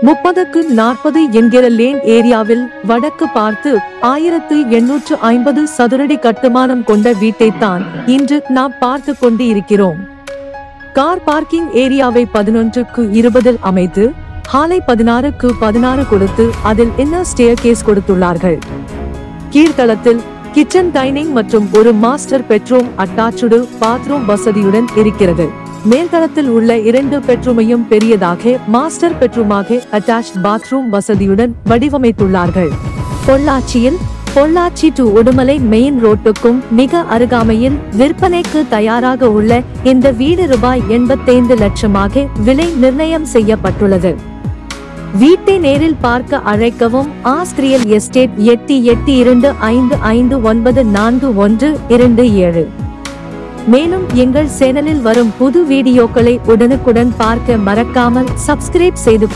30க்கு 40 என்கிற லேன் ஏரியாவில் வடக்கு பார்த்து 1850 சதுரடி கட்டுமானம் கொண்ட வீட்டைத்தான் இன்று நாம் பார்த்து கொண்டு இருக்கிறோம். கார் பார்க்கிங் ஏரியாவை 11க்கு 20 அமைத்து ஹாலை 16க்கு 16 கொடுத்து அதில் இன்னர் ஸ்டேர்கேஸ் கொடுத்துள்ளார்கள். கீழ்த்தளத்தில் கிச்சன், டைனிங் மற்றும் ஒரு மாஸ்டர் பெட்ரூம் அட்டாச்டு பாத்ரூம் வசதியுடன் இருக்கிறது. மேல்தளத்தில் உள்ள 2 பெட்ரூமையும் பெரியதாக மாஸ்டர் பெட்ரூமாக அட்டாச்ட் பாத்ரூம் வசதியுடன் வடிவமைத்துள்ளார்கள். பொள்ளாச்சி டு உடுமலை மெயின் ரோட்டுக்கும் மிக அருகாமையில் விற்பனைக்கு தயாராக உள்ள இந்த வீடு ரூபாய் 85 லட்சமாக விலை நிர்ணயம் செய்யப்பட்டுள்ளது. வீட்டை நேரில் பார்க்க அழைக்கவும். ஆஸ்திரியல் எஸ்டேட் 882555944127. மேலும் எங்கள் சேனலில் வரும் புது வீடியோக்களை உடனுக்குடன் பார்க்க மறக்காமல் சப்ஸ்கிரைப் செய்து